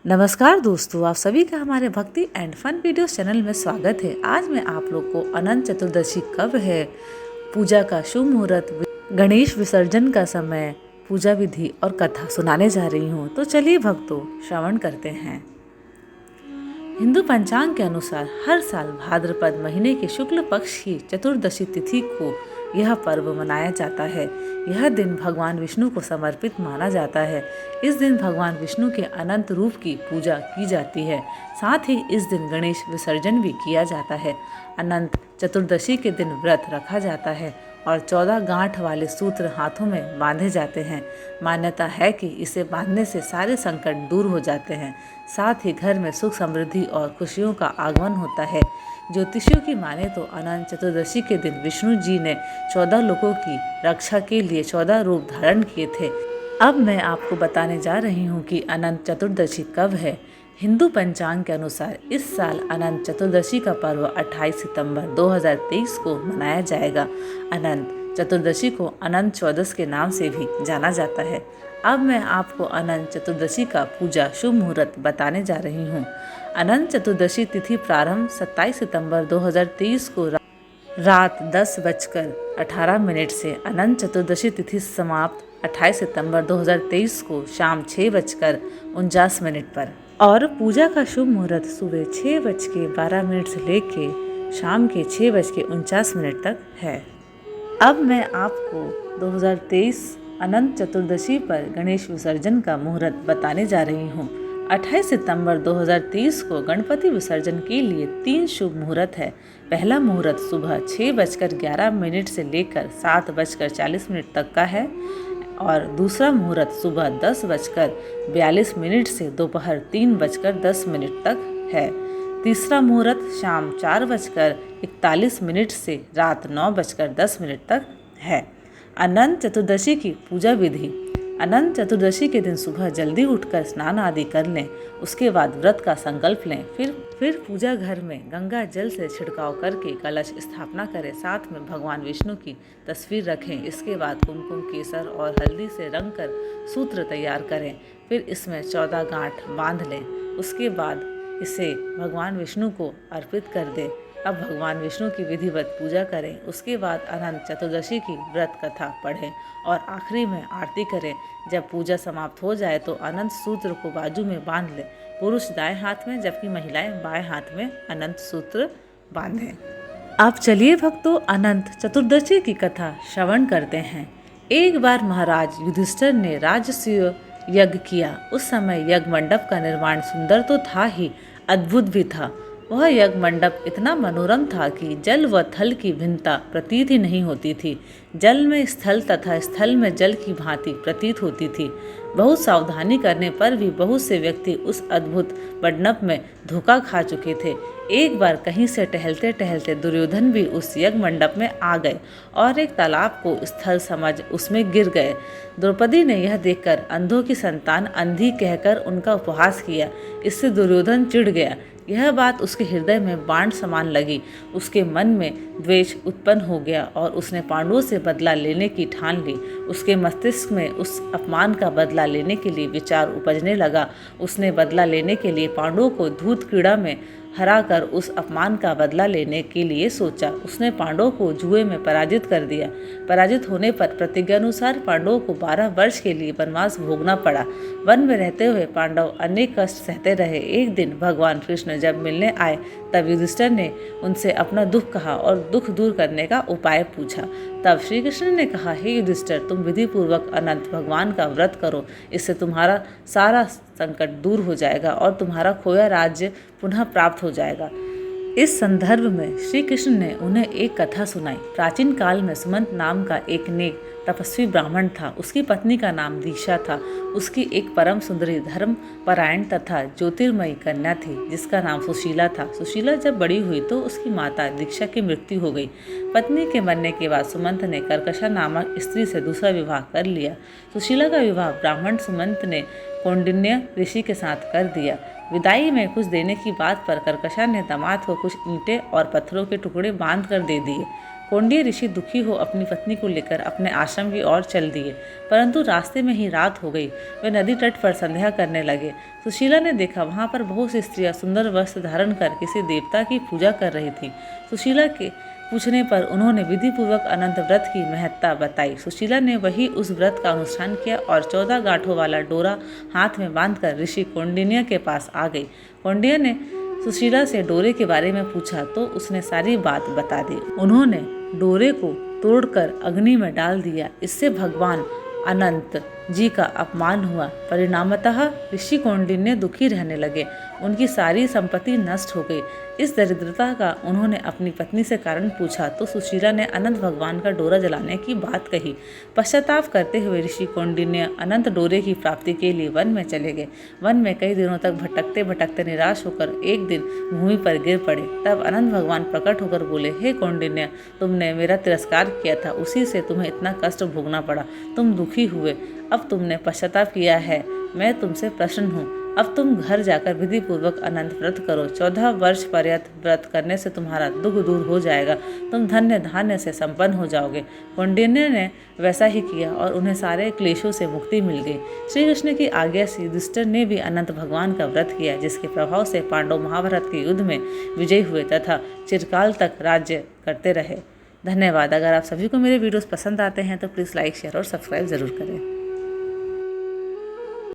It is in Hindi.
नमस्कार दोस्तों, आप सभी का हमारे भक्ति एंड फन वीडियोस चैनल में स्वागत है। आज मैं आप लोग को अनंत चतुर्दशी कब है, पूजा का शुभ मुहूर्त, गणेश विसर्जन का समय, पूजा विधि और कथा सुनाने जा रही हूँ। तो चलिए भक्तों, श्रवण करते हैं। हिंदू पंचांग के अनुसार हर साल भाद्रपद महीने के शुक्ल पक्ष की चतुर्दशी तिथि को यह पर्व मनाया जाता है। यह दिन भगवान विष्णु को समर्पित माना जाता है। इस दिन भगवान विष्णु के अनंत रूप की पूजा की जाती है। साथ ही इस दिन गणेश विसर्जन भी किया जाता है। अनंत चतुर्दशी के दिन व्रत रखा जाता है और 14 गांठ वाले सूत्र हाथों में बांधे जाते हैं। मान्यता है कि इसे बांधने से सारे संकट दूर हो जाते हैं। साथ ही घर में सुख समृद्धि और खुशियों का आगमन होता है। ज्योतिषियों की माने तो अनंत चतुर्दशी के दिन विष्णु जी ने 14 लोगों की रक्षा के लिए 14 रूप धारण किए थे। अब मैं आपको बताने जा रही हूँ कि अनंत चतुर्दशी कब है। हिंदू पंचांग के अनुसार इस साल अनंत चतुर्दशी का पर्व 28 सितंबर 2023 को मनाया जाएगा। अनंत चतुर्दशी को अनंत चौदस के नाम से भी जाना जाता है। अब मैं आपको अनंत चतुर्दशी का पूजा शुभ मुहूर्त बताने जा रही हूँ। अनंत चतुर्दशी तिथि प्रारंभ 27 सितंबर 2023 को रात 10:18 से अनंत चतुर्दशी तिथि समाप्त 28 सितंबर 2023 को शाम 6:49 पर और पूजा का शुभ मुहूर्त सुबह 6:12 से लेके शाम के 6:49 तक है। अब मैं आपको 2023 अनंत चतुर्दशी पर गणेश विसर्जन का मुहूर्त बताने जा रही हूँ। 28 सितंबर 2023 को गणपति विसर्जन के लिए 3 शुभ मुहूर्त है। पहला मुहूर्त सुबह 6:11 से लेकर 7:40 तक का है और दूसरा मुहूर्त सुबह 10:42 से दोपहर 3:10 तक है। तीसरा मुहूर्त शाम 4:41 से रात 9:10 तक है। अनंत चतुर्दशी की पूजा विधि। अनंत चतुर्दशी के दिन सुबह जल्दी उठकर स्नान आदि कर लें। उसके बाद व्रत का संकल्प लें। फिर पूजा घर में गंगा जल से छिड़काव करके कलश स्थापना करें। साथ में भगवान विष्णु की तस्वीर रखें। इसके बाद कुमकुम, केसर और हल्दी से रंग कर सूत्र तैयार करें। फिर इसमें 14 गांठ बांध लें। उसके बाद इसे भगवान विष्णु को अर्पित कर दें। अब भगवान विष्णु की विधिवत पूजा करें। उसके बाद अनंत चतुर्दशी की व्रत कथा पढ़ें और आखिरी में आरती करें। जब पूजा समाप्त हो जाए तो अनंत सूत्र को बाजू में बांध लें। पुरुष दाएं हाथ में जबकि महिलाएं बाएं हाथ में अनंत सूत्र बांधें। अब चलिए भक्तों, अनंत चतुर्दशी की कथा श्रवण करते हैं। एक बार महाराज युधिष्ठिर ने राजसूय यज्ञ किया। उस समय यज्ञ मंडप का निर्माण सुंदर तो था ही, अद्भुत भी था। वह यज्ञ मंडप इतना मनोरम था कि जल व थल की भिन्नता प्रतीत ही नहीं होती थी। जल में स्थल तथा स्थल में जल की भांति प्रतीत होती थी। बहुत सावधानी करने पर भी बहुत से व्यक्ति उस अद्भुत मंडप में धोखा खा चुके थे। एक बार कहीं से टहलते टहलते दुर्योधन भी उस यज्ञ मंडप में आ गए और एक तालाब को स्थल समझ उसमें गिर गए। द्रौपदी ने यह देखकर अंधों की संतान अंधी कहकर उनका उपहास किया। इससे दुर्योधन चिढ़ गया। यह बात उसके हृदय में बाण समान लगी। उसके मन में द्वेष उत्पन्न हो गया और उसने पांडवों से बदला लेने की ठान ली। उसके मस्तिष्क में उस अपमान का बदला लेने के लिए विचार उपजने लगा। उसने बदला लेने के लिए पांडवों को धूत क्रीड़ा में हराकर उस अपमान का बदला लेने के लिए सोचा। उसने पांडवों को जुए में पराजित कर दिया। पराजित होने पर प्रतिज्ञानुसार पांडवों को 12 वर्ष के लिए वनवास भोगना पड़ा। वन में रहते हुए पांडव अनेक कष्ट सहते रहे। एक दिन भगवान कृष्ण जब मिलने आए तब युधिष्ठिर ने उनसे अपना दुख कहा और दुख दूर करने का उपाय पूछा। तब श्री कृष्ण ने कहा, हे युधिष्ठिर, तुम विधि पूर्वक अनंत भगवान का व्रत करो। इससे तुम्हारा सारा संकट दूर हो जाएगा और तुम्हारा खोया राज्य पुनः प्राप्त हो जाएगा। इस संदर्भ में श्री कृष्ण ने उन्हें एक कथा सुनाई। प्राचीन काल में सुमंत नाम का एक नेक तपस्वी ब्राह्मण था। उसकी पत्नी का नाम दीक्षा था। उसकी एक परम सुंदरी, धर्म परायण तथा ज्योतिर्मयी कन्या थी जिसका नाम सुशीला था। सुशीला जब बड़ी हुई तो उसकी माता दीक्षा की मृत्यु हो गई। पत्नी के मरने के बाद सुमंत ने कर्कशा नामक स्त्री से दूसरा विवाह कर लिया। सुशीला का विवाह ब्राह्मण सुमंत ने कौंडिन्य ऋषि के साथ कर दिया। विदाई में कुछ देने की बात पर कर्कशा ने दामाद को कुछ ईंटें और पत्थरों के टुकड़े बांध कर दे दिए। कौंडिन्य ऋषि दुखी हो अपनी पत्नी को लेकर अपने आश्रम की ओर चल दिए, परंतु रास्ते में ही रात हो गई। वे नदी तट पर संध्या करने लगे। सुशीला ने देखा वहाँ पर बहुत सी स्त्रियां सुंदर वस्त्र धारण कर किसी देवता की पूजा कर रही थी। सुशीला के पूछने पर उन्होंने विधि पूर्वक अनंत व्रत की महत्ता बताई। सुशीला ने वही उस व्रत का अनुष्ठान किया और 14 गांठों वाला डोरा हाथ में बांधकर ऋषि कौंडिन्य के पास आ गई। कौंडिन्य ने सुशीला से डोरे के बारे में पूछा तो उसने सारी बात बता दी। उन्होंने डोरे को तोड़कर अग्नि में डाल दिया। इससे भगवान अनंत जी का अपमान हुआ। परिणामतः ऋषि कौंडिन्य दुखी रहने लगे। उनकी सारी संपत्ति नष्ट हो गई। इस दरिद्रता का उन्होंने अपनी पत्नी से कारण पूछा तो सुशीला ने अनंत भगवान का डोरा जलाने की बात कही। पश्चाताप करते हुए ऋषि कौंडिन्य अनंत डोरे की प्राप्ति के लिए वन में चले गए। वन में कई दिनों तक भटकते भटकते निराश होकर एक दिन भूमि पर गिर पड़े। तब अनंत भगवान प्रकट होकर बोले, हे कौंडिन्य, तुमने मेरा तिरस्कार किया था, उसी से तुम्हें इतना कष्ट भोगना पड़ा। तुम दुखी हुए, अब तुमने पश्चाताप किया है, मैं तुमसे प्रसन्न हूँ। अब तुम घर जाकर विधि पूर्वक अनंत व्रत करो। 14 वर्ष पर्यंत व्रत करने से तुम्हारा दुख दूर हो जाएगा। तुम धन्य धान्य से संपन्न हो जाओगे। कौंडिन्य ने वैसा ही किया और उन्हें सारे क्लेशों से मुक्ति मिल गई। श्री कृष्ण की आज्ञा से युधिष्ठिर ने भी अनंत भगवान का व्रत किया, जिसके प्रभाव से पांडव महाभारत के युद्ध में विजयी हुए तथा चिरकाल तक राज्य करते रहे। धन्यवाद। अगर आप सभी को मेरे वीडियोस पसंद आते हैं तो प्लीज़ लाइक, शेयर और सब्सक्राइब ज़रूर करें।